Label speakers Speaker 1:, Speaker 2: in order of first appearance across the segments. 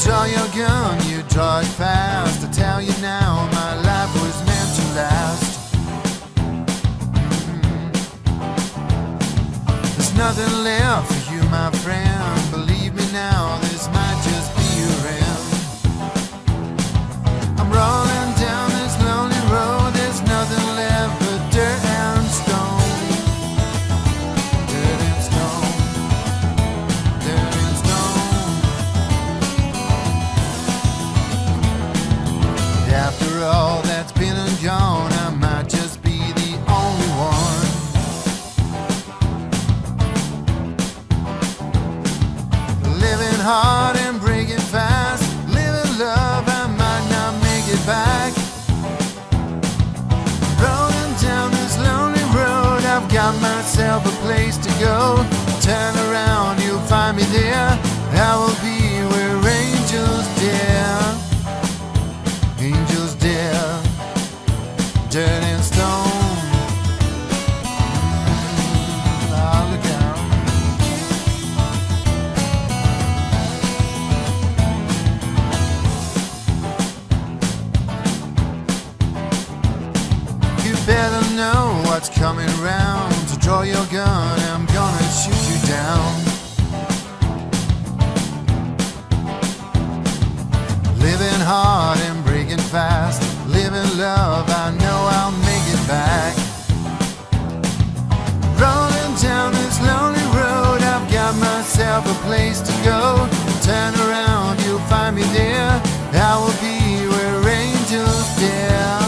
Speaker 1: Draw your gun, you draw it fast. I tell you now, my life was meant to last. There's nothing left for you, my friend. Believe me now, this might just be your end. I'm rolling down this lonely road. There's nothing left but dirt and stone. Dirt and stone. Dirt and stone. After all that's been and gone, I might just be the only one. Living hard and breaking fast. Living love, I might not make it back. Rolling down this lonely road, I've got myself a place to go. Turn around, you'll find me there. I will be where angels dare. Angels dare. Dirt and stone. Oh, look out. You better know what's coming round. So draw your gun, I'm gonna shoot you down. Living hard and breaking fast. Living love, I know I'll make it back. Rolling down this lonely road, I've got myself a place to go. Turn around, you'll find me there. I will be where angels dare.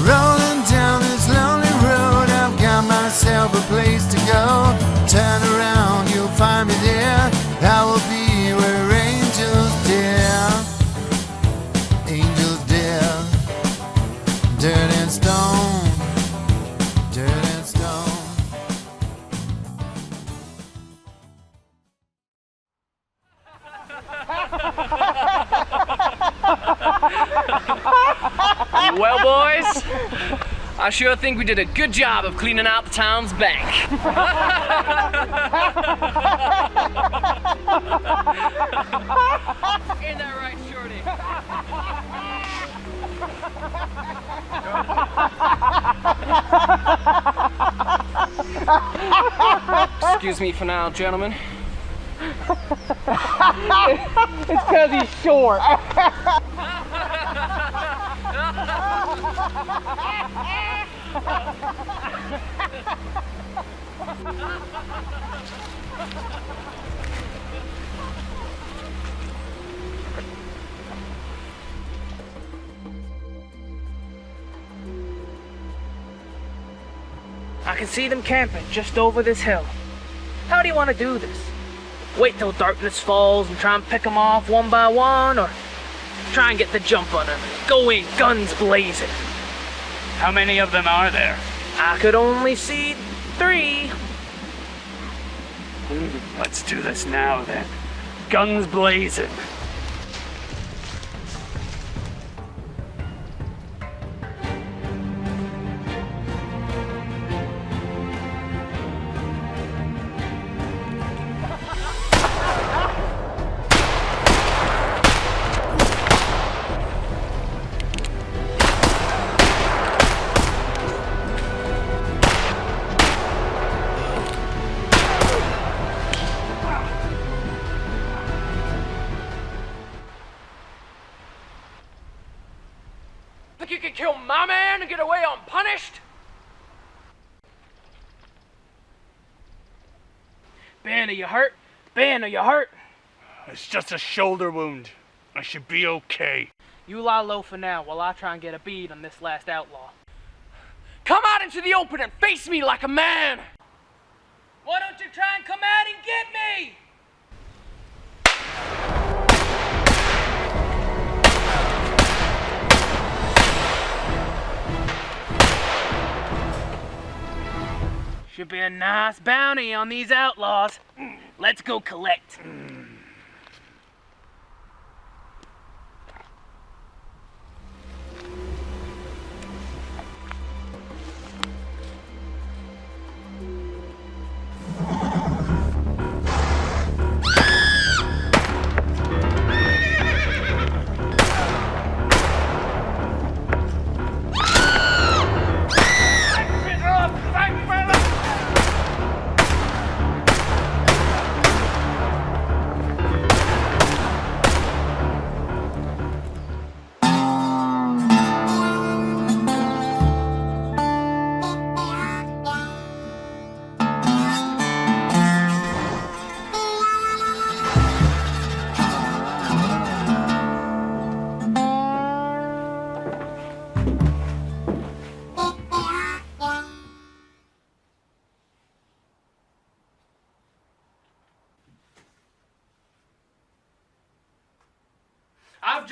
Speaker 1: Rolling down this lonely road, I've got myself a place to go. Turn around, you'll find me there. I will be where angels dare. Angels dare. Dirt and stone. Dirt and stone.
Speaker 2: Well, boys, I sure think we did a good job of cleaning out the town's bank. Ain't that right, Shorty? Excuse me for now, gentlemen.
Speaker 3: It's 'cause he's short. I can see them camping just over this hill. How do you want to do this? Wait till darkness falls and try and pick them off one by one, or try and get the jump on them and go in guns blazing?
Speaker 4: How many of them are there?
Speaker 3: I could only see 3.
Speaker 4: Let's do this now then. Guns blazing.
Speaker 2: Think you can kill my man and get away unpunished?
Speaker 3: Ben, are you hurt? Ben, are you hurt?
Speaker 4: It's just a shoulder wound. I should be okay.
Speaker 3: You lie low for now while I try and get a bead on this last outlaw.
Speaker 2: Come out into the open and face me like a man! Why don't you try and come out and get me?
Speaker 3: Should be a nice bounty on these outlaws. Let's go collect.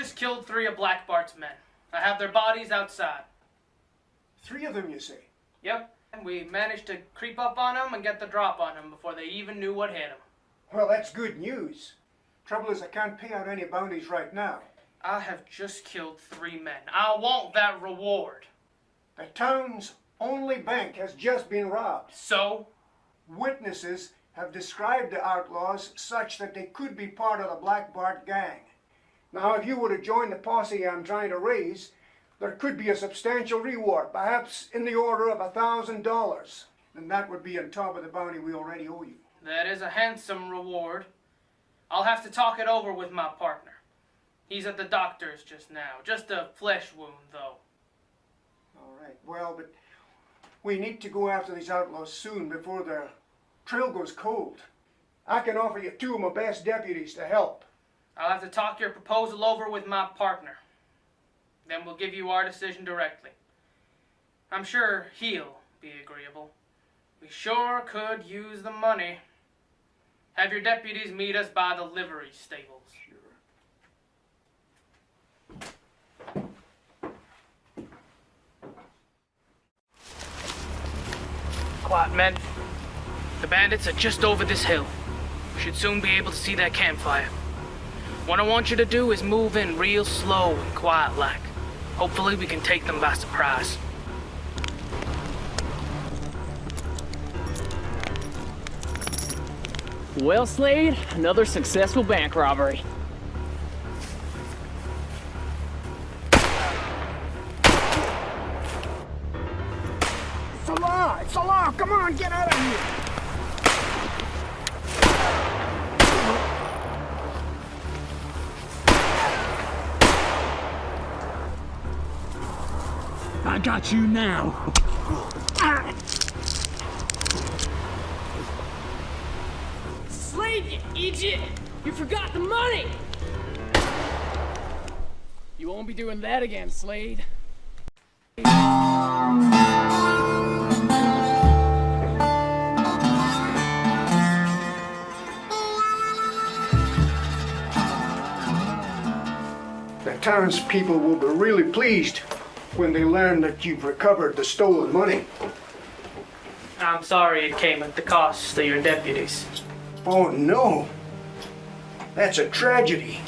Speaker 3: just killed 3 of Black Bart's men. I have their bodies outside.
Speaker 5: 3 of them, you say?
Speaker 3: Yep. And we managed to creep up on them and get the drop on them before they even knew what hit them.
Speaker 5: Well, that's good news. Trouble is I can't pay out any bounties right now.
Speaker 3: I have just killed 3 men. I want that reward.
Speaker 5: The town's only bank has just been robbed.
Speaker 3: So?
Speaker 5: Witnesses have described the outlaws such that they could be part of the Black Bart gang. Now, if you were to join the posse I'm trying to raise, there could be a substantial reward, perhaps in the order of $1,000. And that would be on top of the bounty we already owe you.
Speaker 3: That is a handsome reward. I'll have to talk it over with my partner. He's at the doctor's just now. Just a flesh wound, though.
Speaker 5: All right, well, but we need to go after these outlaws soon before their trail goes cold. I can offer you 2 of my best deputies to help.
Speaker 3: I'll have to talk your proposal over with my partner. Then we'll give you our decision directly. I'm sure he'll be agreeable. We sure could use the money. Have your deputies meet us by the livery stables. Quiet, men. The bandits are just over this hill. Should soon be able to see that campfire. What I want you to do is move in real slow and quiet-like. Hopefully we can take them by surprise.
Speaker 2: Well, Slade, another successful bank robbery.
Speaker 5: It's a law! It's a law! Come on, get out of here!
Speaker 2: I got you now. Slade, you idiot! You forgot the money! You won't be doing that again, Slade.
Speaker 5: The townspeople will be really pleased when they learn that you've recovered the stolen money.
Speaker 3: I'm sorry it came at the cost of your deputies.
Speaker 5: Oh no! That's a tragedy.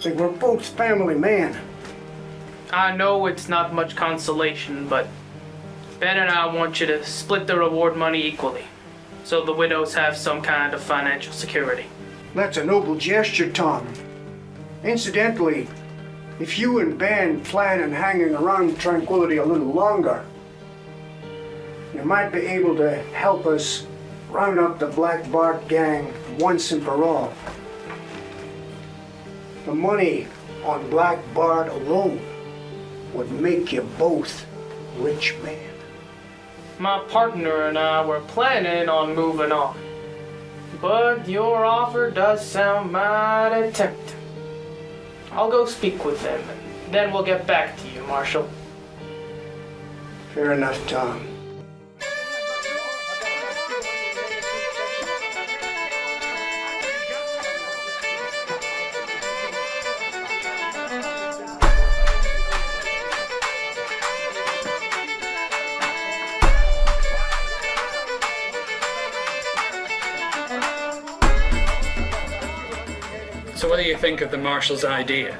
Speaker 5: They were both family men.
Speaker 3: I know it's not much consolation, but Ben and I want you to split the reward money equally, so the widows have some kind of financial security.
Speaker 5: That's a noble gesture, Tom. Incidentally, if you and Ben plan on hanging around Tranquility a little longer, you might be able to help us round up the Black Bart gang once and for all. The money on Black Bart alone would make you both rich men.
Speaker 3: My partner and I were planning on moving on, but your offer does sound mighty tempting. I'll go speak with them, and then we'll get back to you, Marshal.
Speaker 5: Fair enough, Tom.
Speaker 6: So what do you think of the Marshal's idea?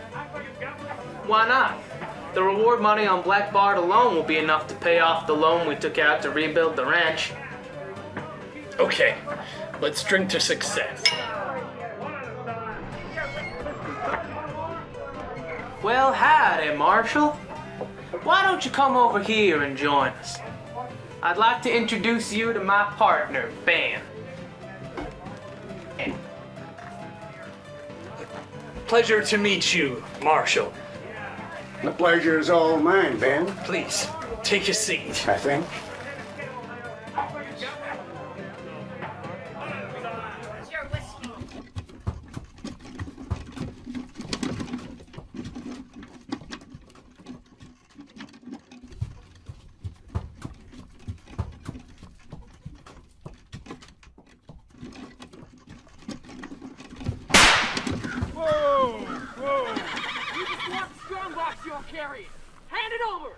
Speaker 3: Why not? The reward money on Black Bart alone will be enough to pay off the loan we took out to rebuild the ranch.
Speaker 6: Okay, let's drink to success.
Speaker 3: Well, howdy, Marshal. Why don't you come over here and join us? I'd like to introduce you to my partner, Ben.
Speaker 6: Pleasure to meet you, Marshal.
Speaker 5: The pleasure is all mine, Ben,
Speaker 6: Please, take a seat.
Speaker 5: I think.
Speaker 2: carry it. Hand it over.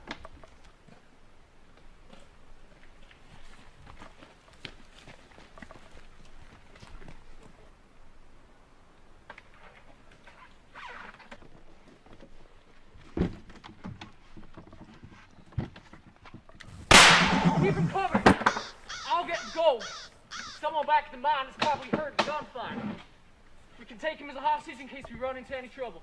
Speaker 2: Keep him covered. I'll get gold. Someone back at the mine has probably heard the gunfire. We can take him as a hostage in case we run into any trouble.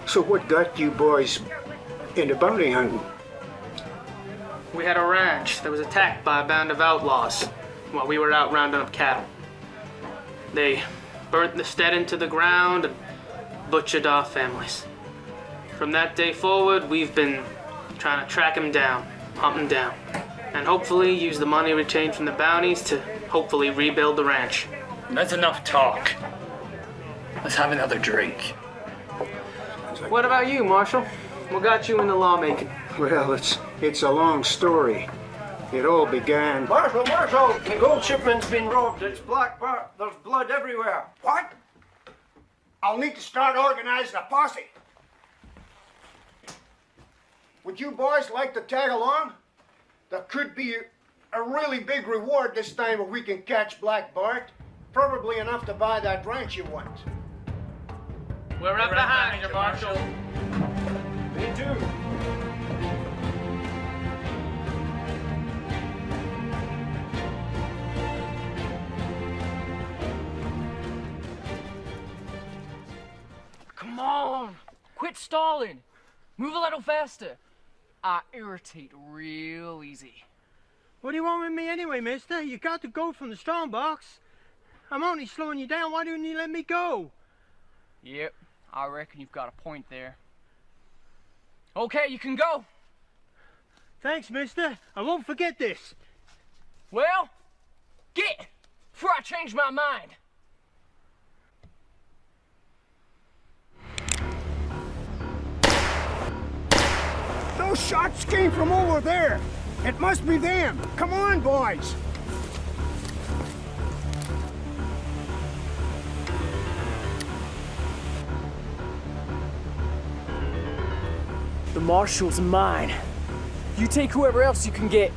Speaker 5: So what got you boys into bounty hunting?
Speaker 3: We had a ranch that was attacked by a band of outlaws while we were out rounding up cattle. They burnt the stead to the ground and butchered our families. From that day forward, we've been trying to track him down, hunt him down, and hopefully use the money retained from the bounties to hopefully rebuild the ranch.
Speaker 6: That's enough talk. Let's have another drink.
Speaker 3: What about you, Marshal? What got you into lawmaking?
Speaker 5: Well, it's a long story. It all began...
Speaker 7: Marshal, the gold shipment's been robbed. It's Black Bart. There's blood everywhere.
Speaker 5: What? I'll need to start organizing a posse. Would you boys like to tag along? There could be a really big reward this time if we can catch Black Bart. Probably enough to buy that ranch you want.
Speaker 3: We're right behind you, Marshal.
Speaker 5: Me too.
Speaker 2: Come on. Quit stalling. Move a little faster. I irritate real easy.
Speaker 8: What do you want with me anyway, mister? You got to go from the strong box. I'm only slowing you down. Why don't you let me go?
Speaker 2: Yep, I reckon you've got a point there. Okay, you can go.
Speaker 8: Thanks, mister. I won't forget this.
Speaker 2: Well, get before I change my mind.
Speaker 5: Those shots came from over there. It must be them. Come on, boys.
Speaker 2: The marshal's mine. You take whoever else you can get.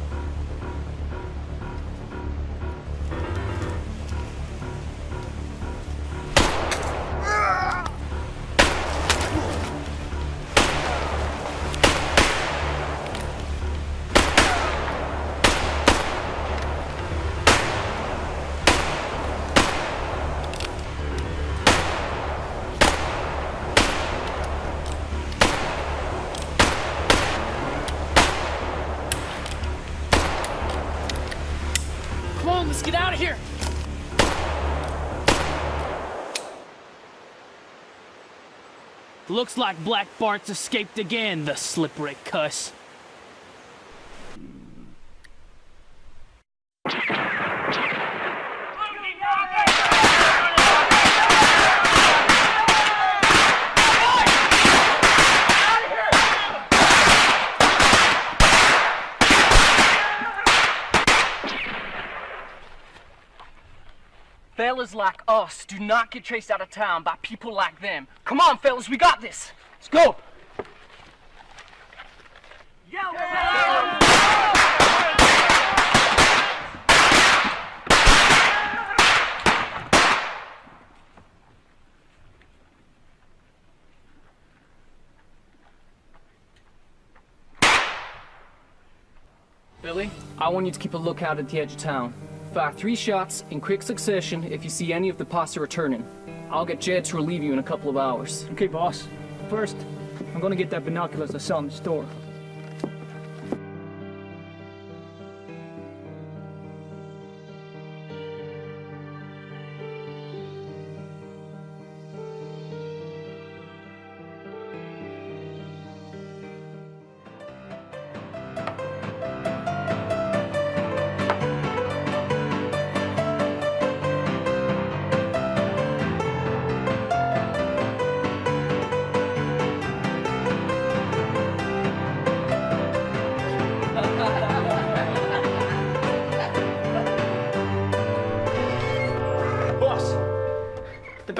Speaker 2: Let's get out of here! Looks like Black Bart's escaped again, the slippery cuss. Fellas like us do not get chased out of town by people like them. Come on, fellas, we got this. Let's go. Billy, I want you to keep a lookout at the edge of town. Fire 3 shots in quick succession if you see any of the posse returning. I'll get Jed to relieve you in a couple of hours.
Speaker 8: Okay, boss. First, I'm gonna get that binoculars I saw in the store.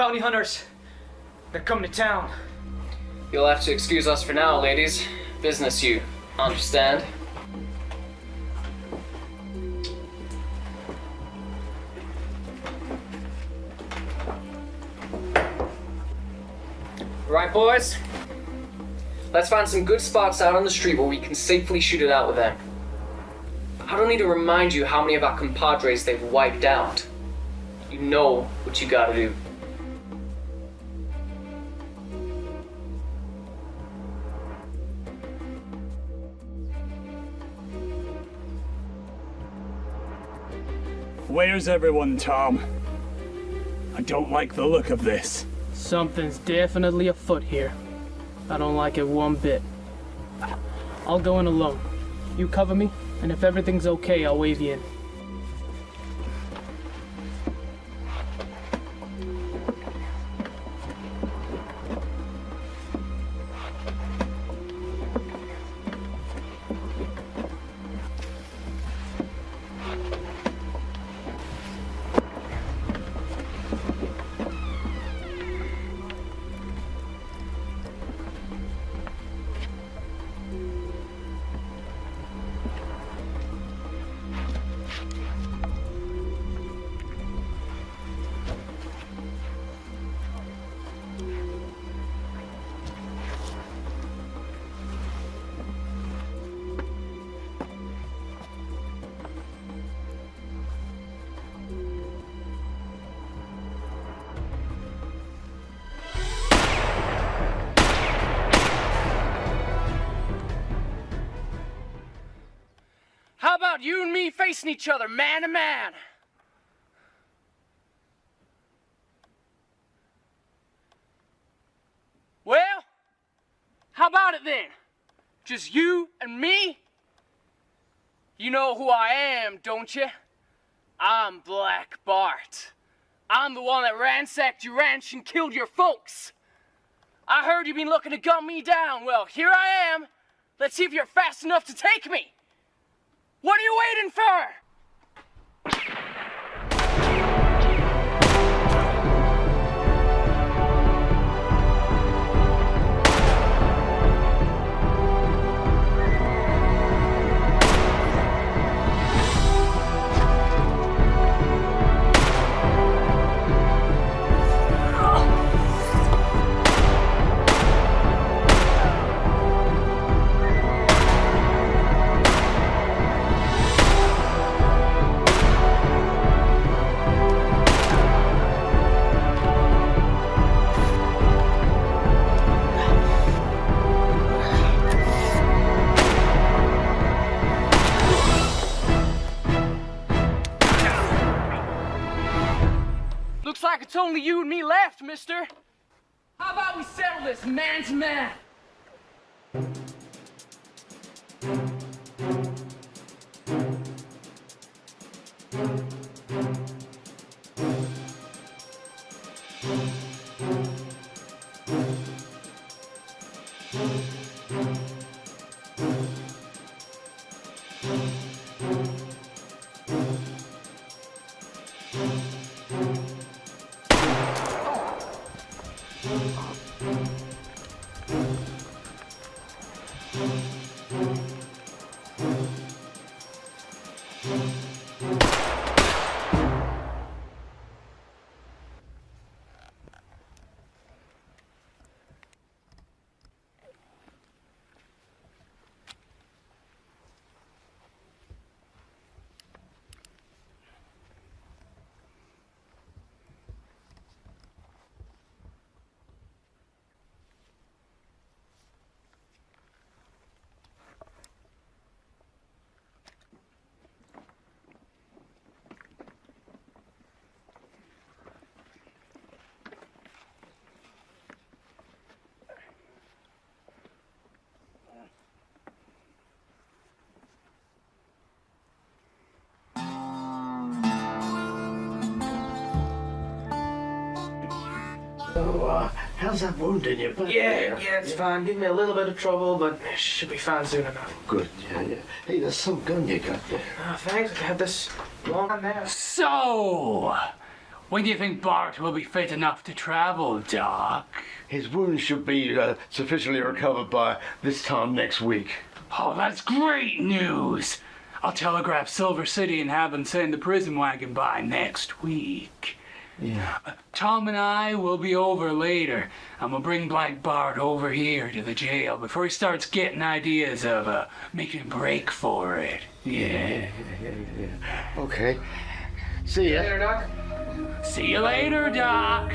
Speaker 3: bounty hunters. They're coming to town.
Speaker 2: You'll have to excuse us for now, ladies. Business, you understand? Right, boys? Let's find some good spots out on the street where we can safely shoot it out with them. I don't need to remind you how many of our compadres they've wiped out. You know what you gotta do.
Speaker 4: Where's everyone, Tom? I don't like the look of this.
Speaker 3: Something's definitely afoot here. I don't like it one bit. I'll go in alone. You cover me, and if everything's okay, I'll wave you in. How about you and me facing each other, man to man? Well, how about it then? Just you and me? You know who I am, don't you? I'm Black Bart. I'm the one that ransacked your ranch and killed your folks. I heard you've been looking to gun me down. Well, here I am. Let's see if you're fast enough to take me. What are you waiting for? Looks like it's only you and me left, mister. How about we settle this man to man?
Speaker 7: So, how's that wound in your back?
Speaker 3: Yeah, it's fine. Give me a little bit of trouble, but it should be fine soon enough.
Speaker 7: Good, yeah. Hey, there's some gun you got there.
Speaker 3: Thanks. I've had this long now.
Speaker 4: So,
Speaker 6: When do you think Bart will be fit enough to travel, Doc?
Speaker 9: His wounds should be sufficiently recovered by this time next week.
Speaker 6: Oh, that's great news! I'll telegraph Silver City and have them send the prison wagon by next week.
Speaker 9: Yeah.
Speaker 6: Tom and I will be over later, and we'll bring Black Bart over here to the jail before he starts getting ideas of making a break for it. Yeah.
Speaker 9: Okay. See ya.
Speaker 2: Later, Doc.
Speaker 6: See you later, Doc.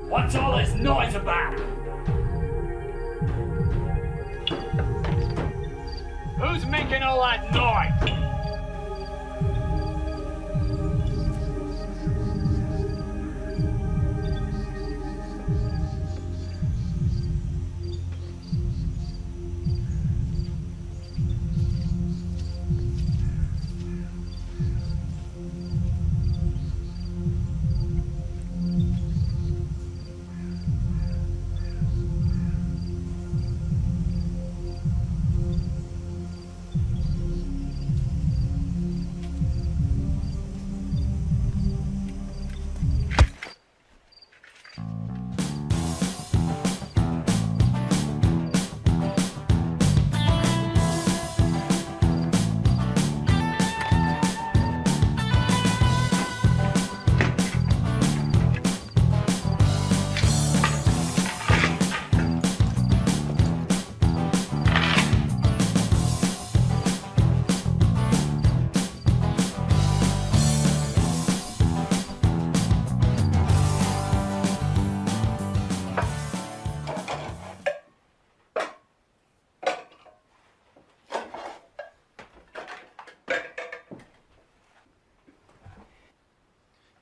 Speaker 6: What's all this noise about? Who's making all that noise?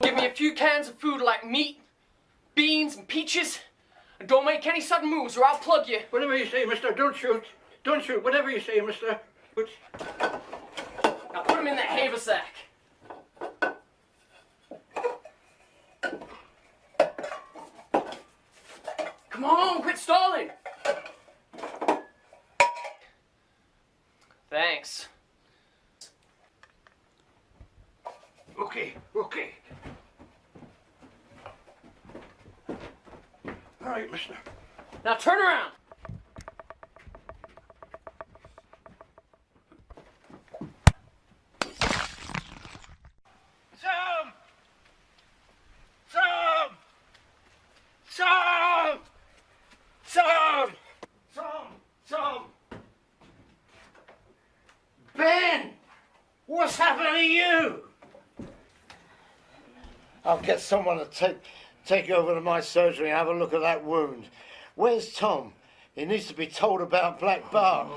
Speaker 2: Give me a few cans of food like meat, beans, and peaches. And don't make any sudden moves or I'll plug you.
Speaker 7: Whatever you say, mister, don't shoot. Don't shoot, whatever you say, mister.
Speaker 2: Now put him in that haversack. Come on, quit stalling. Thanks.
Speaker 7: Okay. All right, mister.
Speaker 2: Now turn around.
Speaker 7: Sam! Ben! What's happening to you? I'll get someone to take you over to my surgery and have a look at that wound. Where's Tom? He needs to be told about Black Bart.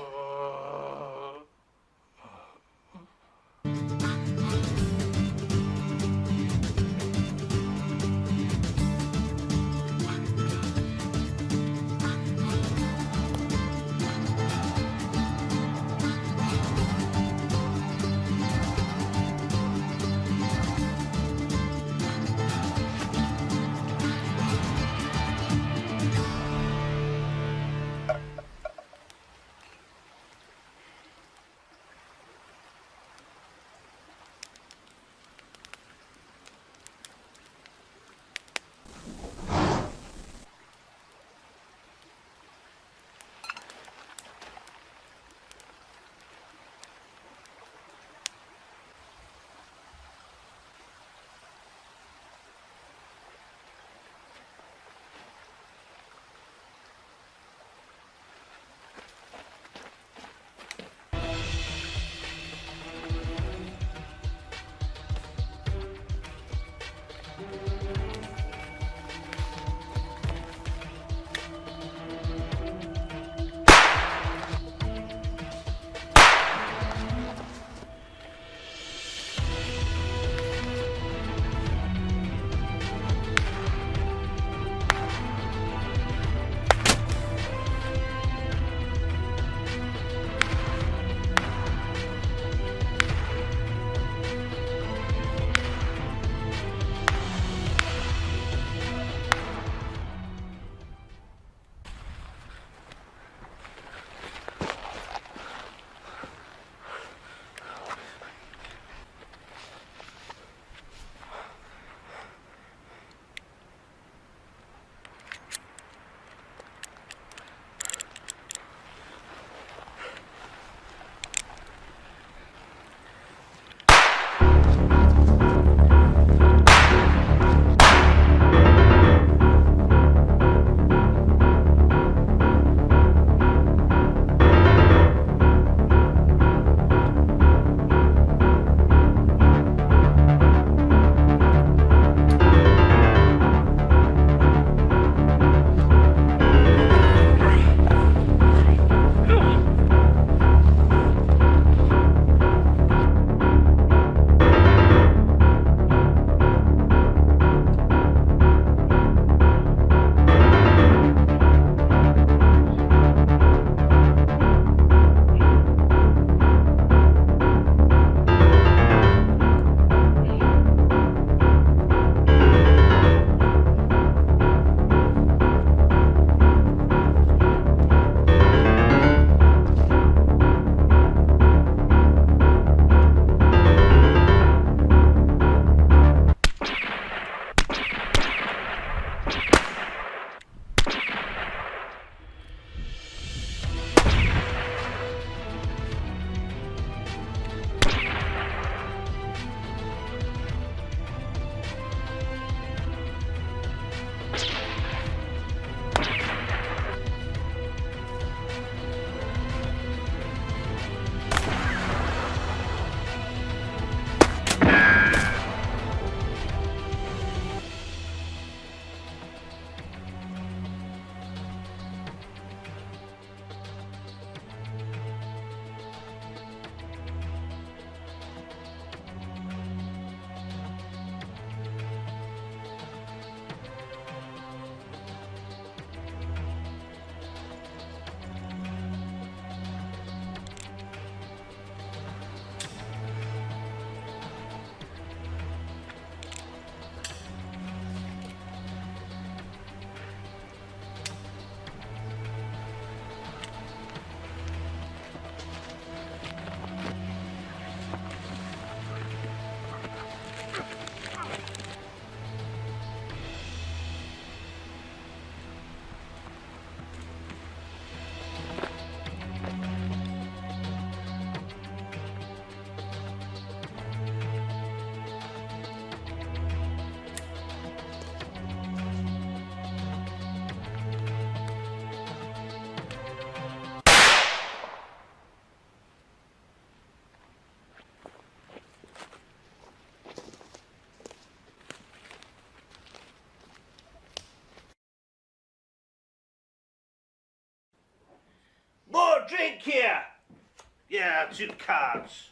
Speaker 7: 2 cards.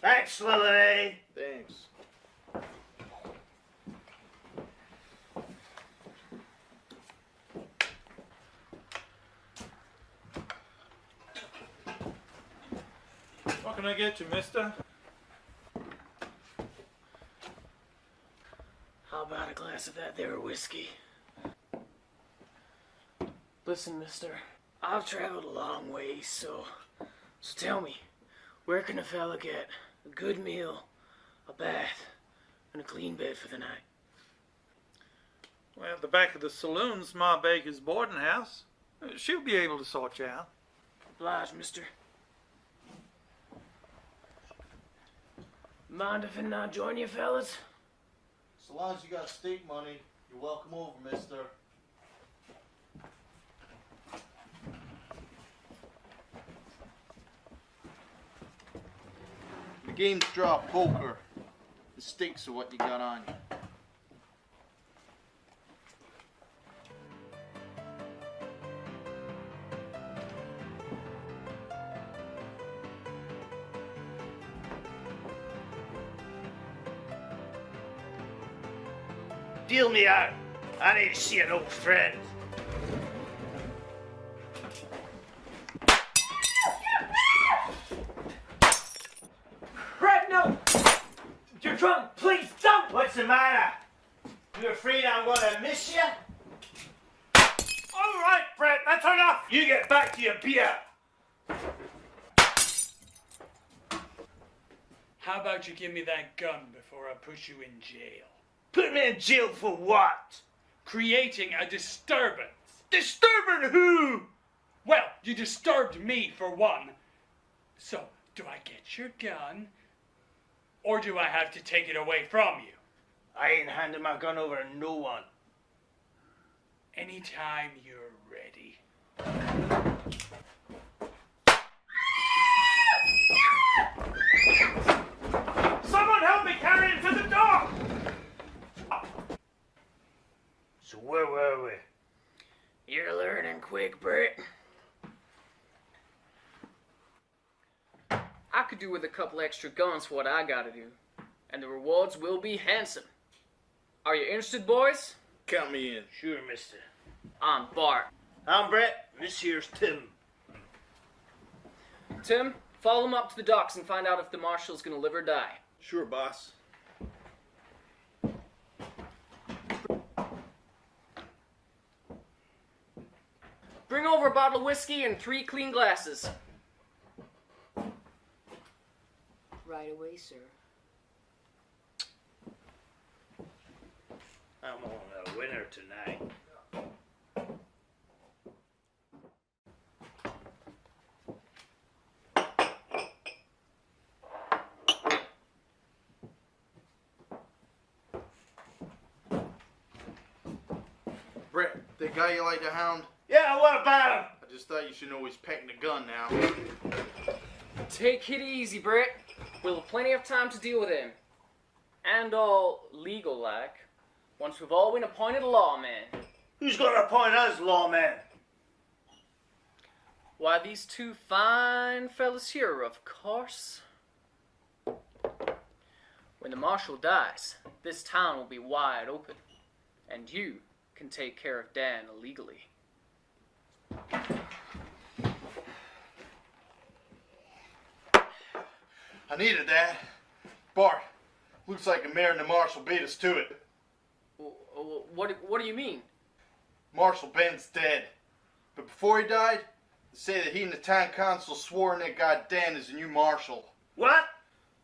Speaker 7: Thanks, Lily.
Speaker 10: Thanks.
Speaker 11: What can I get you, mister?
Speaker 3: How about a glass of that there whiskey? Listen, mister, I've traveled a long way, so tell me, where can a fella get a good meal, a bath, and a clean bed for the night?
Speaker 11: Well, at the back of the saloon's Ma Baker's boarding house. She'll be able to sort you out.
Speaker 3: Obliged, mister. Mind if I join you, fellas?
Speaker 10: So long as you got steak money, you're welcome over, mister. The game's draw poker. The stakes are what you got on you.
Speaker 7: Deal me out. I need to see an old friend.
Speaker 8: Brett, no! You're drunk. Please don't!
Speaker 7: What's the matter? You afraid I'm gonna miss you?
Speaker 11: All right, Brett, that's enough.
Speaker 7: You get back to your beer.
Speaker 6: How about you give me that gun before I put you in jail?
Speaker 7: Put me in jail for what?
Speaker 6: Creating a disturbance.
Speaker 7: Disturbing who?
Speaker 6: Well, you disturbed me for one. So, do I get your gun? Or do I have to take it away from you?
Speaker 7: I ain't handing my gun over to no one.
Speaker 6: Anytime you're ready.
Speaker 11: Someone help me carry him to the door.
Speaker 7: So where were we?
Speaker 3: You're learning quick, Brett.
Speaker 2: I could do with a couple extra guns for what I gotta do, and the rewards will be handsome. Are you interested, boys?
Speaker 10: Count me in.
Speaker 7: Sure, mister.
Speaker 2: I'm Bart.
Speaker 7: I'm Brett. This here's Tim.
Speaker 2: Tim, follow him up to the docks and find out if the marshal's gonna live or die.
Speaker 10: Sure, boss.
Speaker 2: Bring over a bottle of whiskey and 3 clean glasses.
Speaker 12: Right away, sir.
Speaker 7: I'm on a winner tonight.
Speaker 10: Brett, the guy you like to hound?
Speaker 7: Yeah, what about him?
Speaker 10: I just thought you should know he's packing a gun now.
Speaker 2: Take it easy, Brett. We'll have plenty of time to deal with him. And all legal-like, once we've all been appointed lawmen.
Speaker 7: Who's gonna appoint us lawmen?
Speaker 2: Why, these 2 fine fellas here, of course. When the marshal dies, this town will be wide open, and you can take care of Dan illegally.
Speaker 10: I needed that. Bart, looks like the mayor and the marshal beat us to it.
Speaker 2: What do you mean?
Speaker 10: Marshal Ben's dead. But before he died, they say that he and the town council swore in they got Dan as the new marshal.
Speaker 7: What?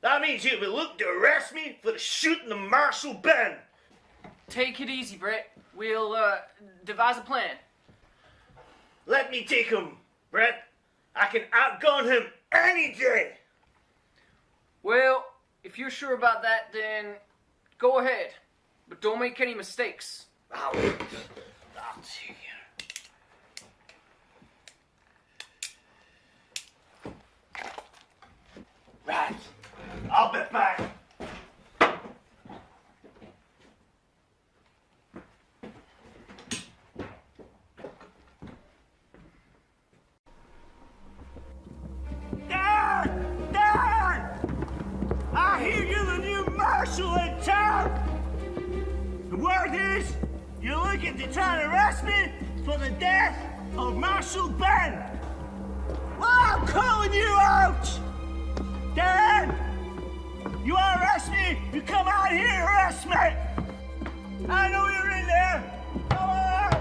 Speaker 7: That means you've been looking to arrest me for the shooting of Marshal Ben.
Speaker 2: Take it easy, Brett. We'll, devise a plan.
Speaker 7: Let me take him, Brett. I can outgun him any day.
Speaker 2: Well, if you're sure about that, then go ahead. But don't make any mistakes.
Speaker 7: I'll take you. Right. I'll be back.
Speaker 8: marshal in town! The word is, you're looking to try and arrest me for the death of Marshal Ben! Well, I'm calling you out! Dan! You want to arrest me? You come out here and arrest me! I know you're in there! Come on!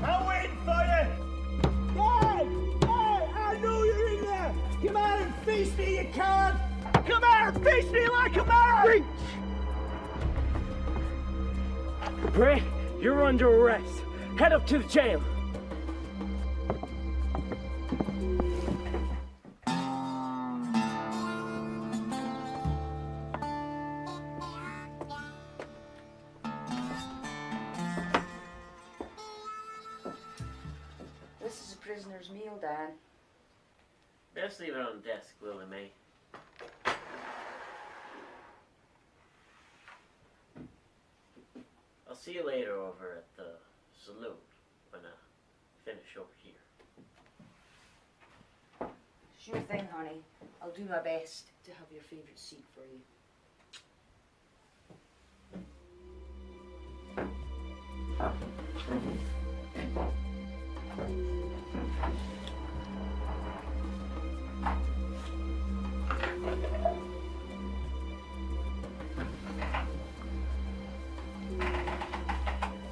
Speaker 8: I'm waiting for you! Dan! Dan! I know you're in there! Come out and face me, you coward! Come out and face me like a man! Reach! Bray, you're under arrest. Head up to the jail.
Speaker 12: This is a prisoner's meal, Dan.
Speaker 13: Best leave it on the desk, Willie May. I'll see you later over at the saloon when I finish over here.
Speaker 12: Sure thing, honey. I'll do my best to have your favorite seat for you.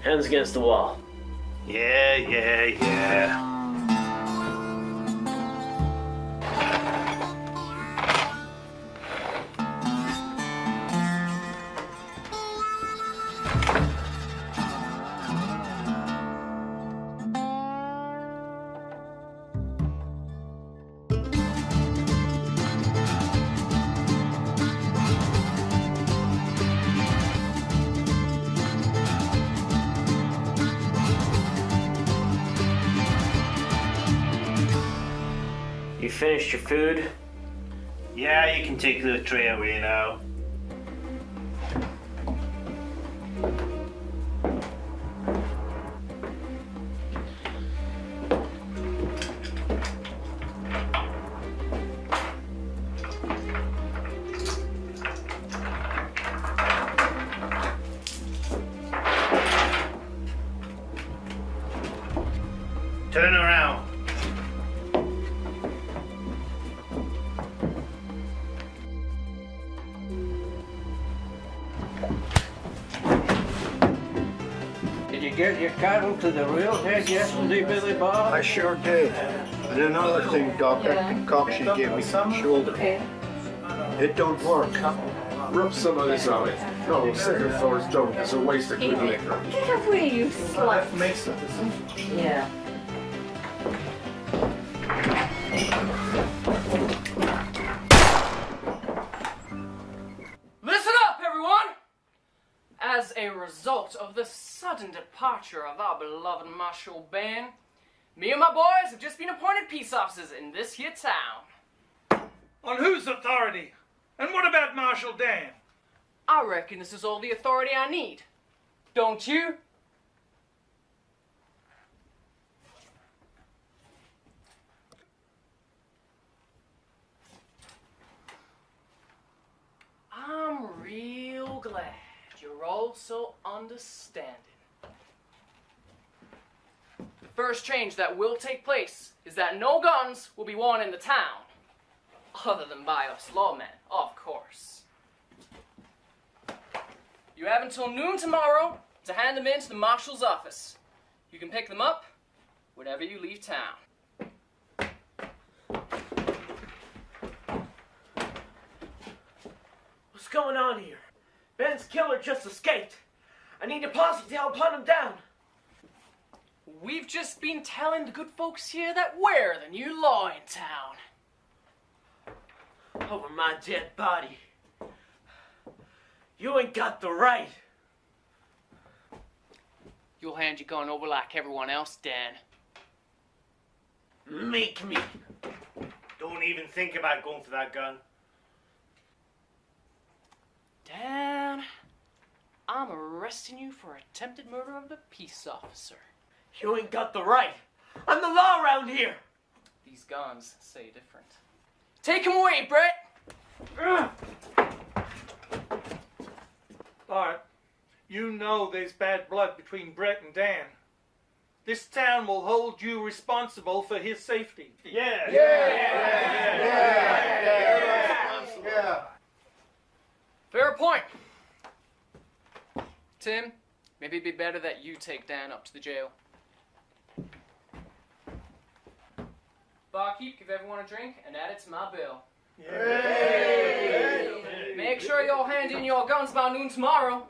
Speaker 13: Hands against the wall.
Speaker 8: Yeah.
Speaker 13: You finished your food?
Speaker 8: Yeah, you can take the tray away now. Turn around.
Speaker 14: Did you get your cattle to the railhead yesterday, Billy Bob?
Speaker 15: I sure did. And another thing, Doc, that concoction you gave me from the shoulder. It don't work.
Speaker 9: Rub some of this on it. No, second floors don't. It's a waste of good liquor.
Speaker 12: Get away, you slut. Yeah.
Speaker 2: Listen up, everyone! As a result of the sudden departure of our beloved Marshal Ben, me and my boys have just been appointed peace officers in this here town.
Speaker 11: On whose authority? And what about Marshal Dan?
Speaker 2: I reckon this is all the authority I need. Don't you? I'm real glad you're all so understanding. The first change that will take place is that no guns will be worn in the town. Other than by us lawmen, of course. You have until noon tomorrow to hand them in to the marshal's office. You can pick them up whenever you leave town.
Speaker 3: What's going on here? Ben's killer just escaped. I need a posse to help hunt him down.
Speaker 2: We've just been telling the good folks here that we're the new law in town.
Speaker 3: Over my dead body. You ain't got the right.
Speaker 2: You'll hand your gun over like everyone else, Dan.
Speaker 8: Make me. Don't even think about going for that gun.
Speaker 2: Dan, I'm arresting you for attempted murder of a peace officer.
Speaker 3: You ain't got the right. I'm the law around here.
Speaker 2: These guns say different. Take him away, Brett!
Speaker 11: Bart, you know there's bad blood between Brett and Dan. This town will hold you responsible for his safety.
Speaker 8: Yeah.
Speaker 2: Fair point. Tim, maybe it'd be better that you take Dan up to the jail. Barkeep, give everyone a drink and add it to my bill. Make sure you'll hand in your guns by noon tomorrow.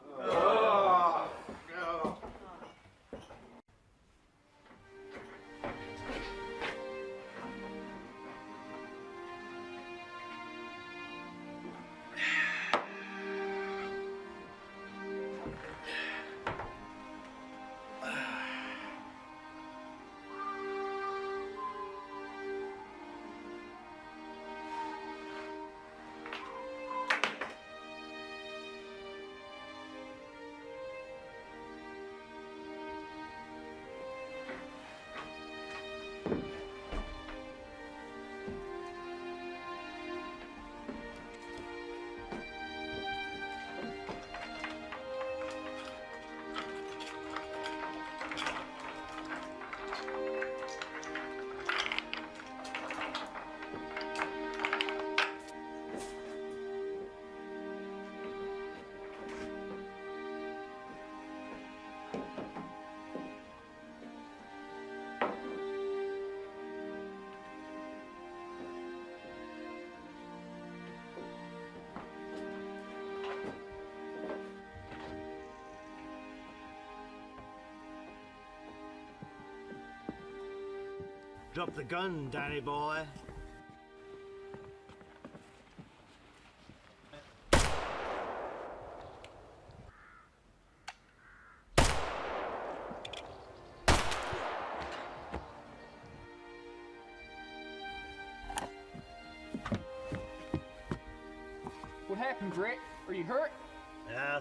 Speaker 8: Drop the gun, Danny boy.
Speaker 2: What happened, Brett? Are you hurt?
Speaker 8: Yeah,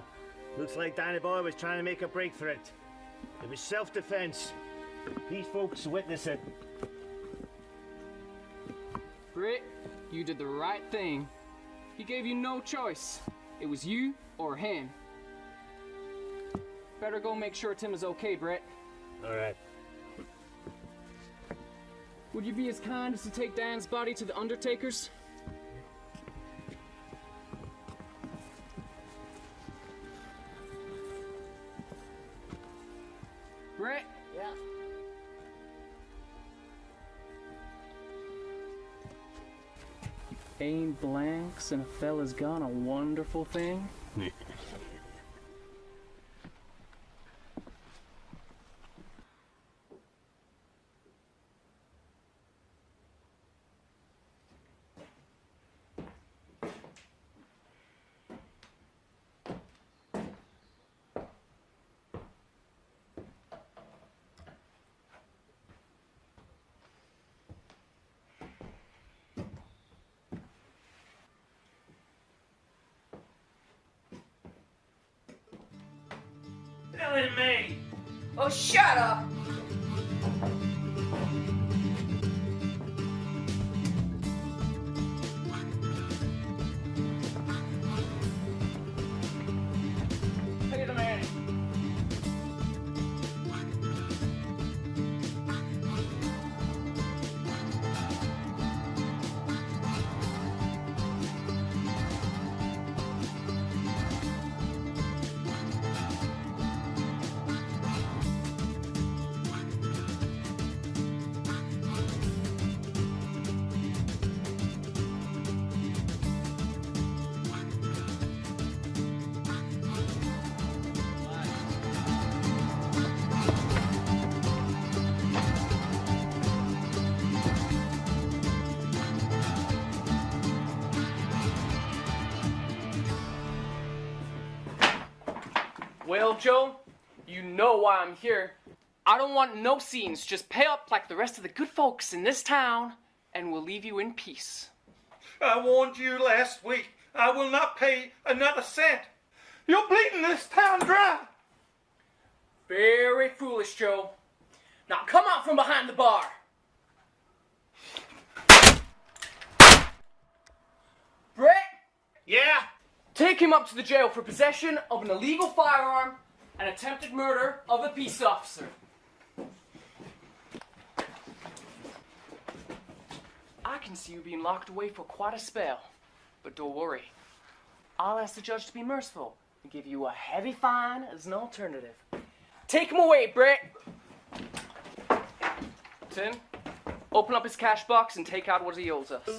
Speaker 8: looks like Danny boy was trying to make a break for it. It was self-defense. These folks witness it.
Speaker 2: Brett, you did the right thing. He gave you no choice. It was you or him. Better go make sure Tim is okay, Brett.
Speaker 8: All right.
Speaker 2: Would you be as kind as to take Dan's body to the undertaker's? Brett?
Speaker 12: Yeah.
Speaker 2: Ain't blanks and a fella's gone a wonderful thing?
Speaker 8: Telling me.
Speaker 12: Oh, shut up!
Speaker 2: Pay the man. Well, Joe, you know why I'm here. I don't want no scenes. Just pay up like the rest of the good folks in this town, and we'll leave you in peace.
Speaker 11: I warned you last week. I will not pay another cent. You're bleeding this town dry.
Speaker 2: Very foolish, Joe. Now come out from behind the bar. Brett?
Speaker 8: Yeah?
Speaker 2: Take him up to the jail for possession of an illegal firearm and attempted murder of a peace officer. I can see you being locked away for quite a spell, but don't worry. I'll ask the judge to be merciful and give you a heavy fine as an alternative. Take him away, Brett. Tim, open up his cash box and take out what he owes us.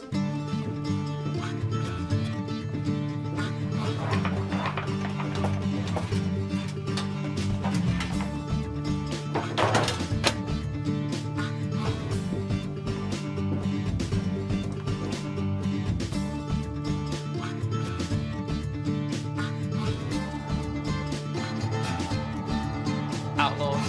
Speaker 2: Outlaws.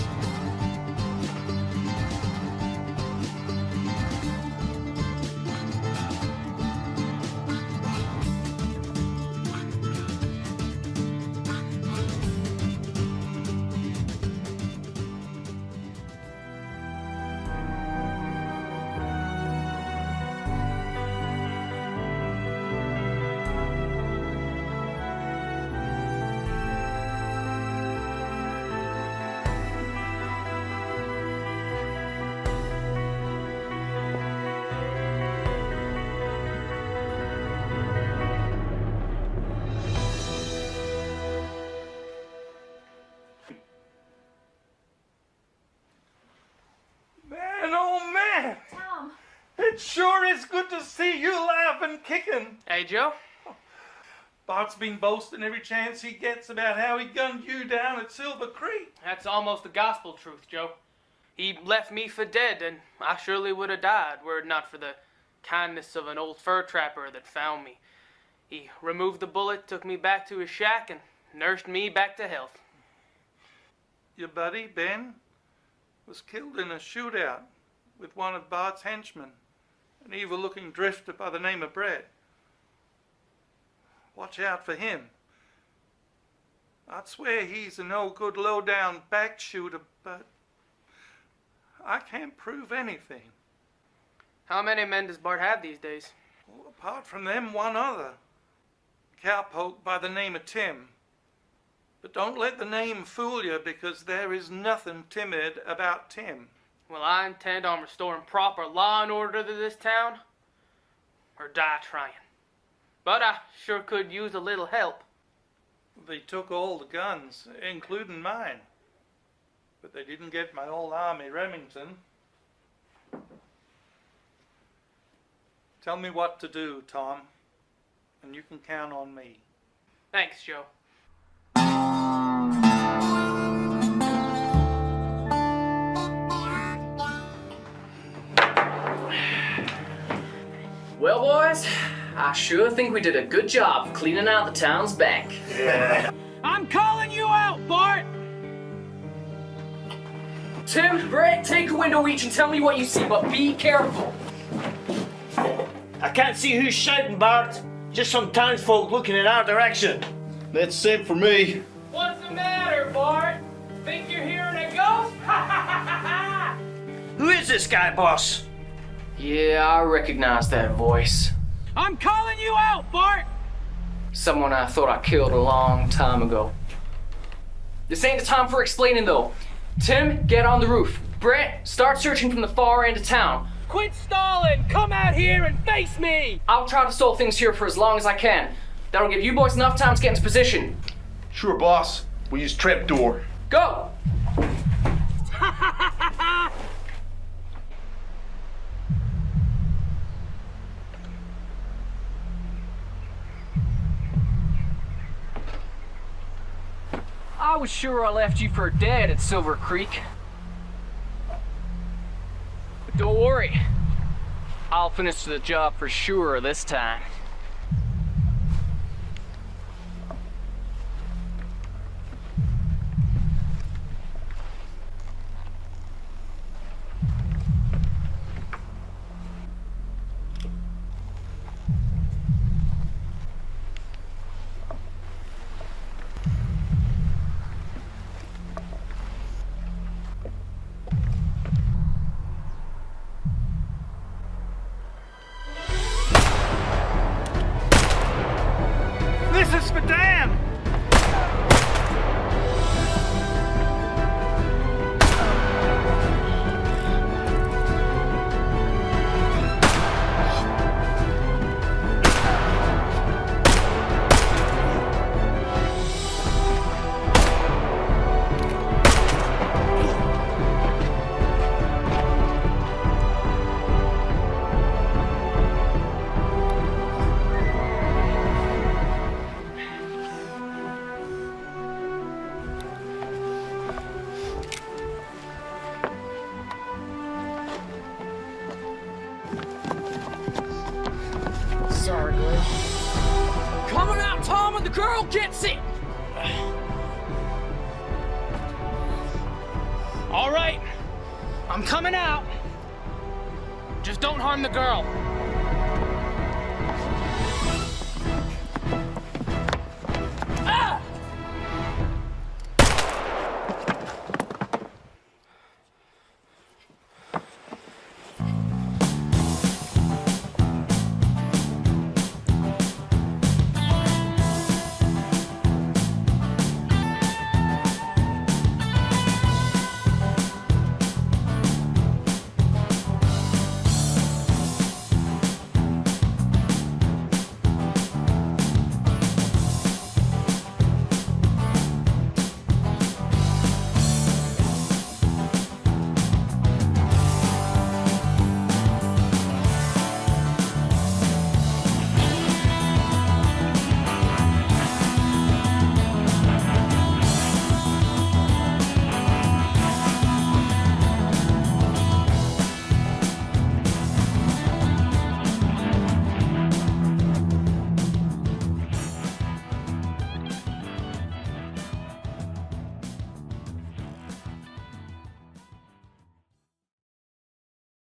Speaker 11: Man, oh man!
Speaker 12: Tom!
Speaker 11: It sure is good to see you laughing, kicking.
Speaker 2: Hey, Joe.
Speaker 11: Bart's been boasting every chance he gets about how he gunned you down at Silver Creek.
Speaker 3: That's almost the gospel truth, Joe. He left me for dead, and I surely would have died were it not for the kindness of an old fur trapper that found me. He removed the bullet, took me back to his shack, and nursed me back to health.
Speaker 11: Your buddy, Ben, was killed in a shootout with one of Bart's henchmen, an evil-looking drifter by the name of Brett. Watch out for him. I'd swear he's a no-good low-down back shooter, but I can't prove anything.
Speaker 3: How many men does Bart have these days?
Speaker 11: Well, apart from them, one other. A cowpoke by the name of Tim. But don't let the name fool you, because there is nothing timid about Tim.
Speaker 3: Well, I intend on restoring proper law and order to this town, or die trying. But I sure could use a little help.
Speaker 11: They took all the guns, including mine. But they didn't get my old Army Remington. Tell me what to do, Tom, and you can count on me.
Speaker 3: Thanks, Joe.
Speaker 2: Well, boys, I sure think we did a good job of cleaning out the town's bank.
Speaker 11: Yeah.
Speaker 3: I'm calling you out, Bart!
Speaker 2: Tim, Brett, take a window each and tell me what you see, but be careful.
Speaker 7: I can't see who's shouting, Bart. Just some townsfolk looking in our direction.
Speaker 10: That's it for me.
Speaker 3: What's the matter, Bart? Think you're hearing a ghost?
Speaker 7: Who is this guy, boss?
Speaker 2: Yeah, I recognize that voice.
Speaker 3: I'm calling you out, Bart!
Speaker 2: Someone I thought I killed a long time ago. This ain't the time for explaining, though. Tim, get on the roof. Brett, start searching from the far end of town.
Speaker 3: Quit stalling! Come out here and face me!
Speaker 2: I'll try to stall things here for as long as I can. That'll give you boys enough time to get into position.
Speaker 10: Sure, boss. We'll use trapdoor.
Speaker 2: Go! I was sure I left you for dead at Silver Creek. But don't worry. I'll finish the job for sure this time.
Speaker 3: This is for Dan!
Speaker 12: Sorry, Glenn.
Speaker 3: Coming out, Tom, and the girl gets it! All right, I'm coming out. Just don't harm the girl.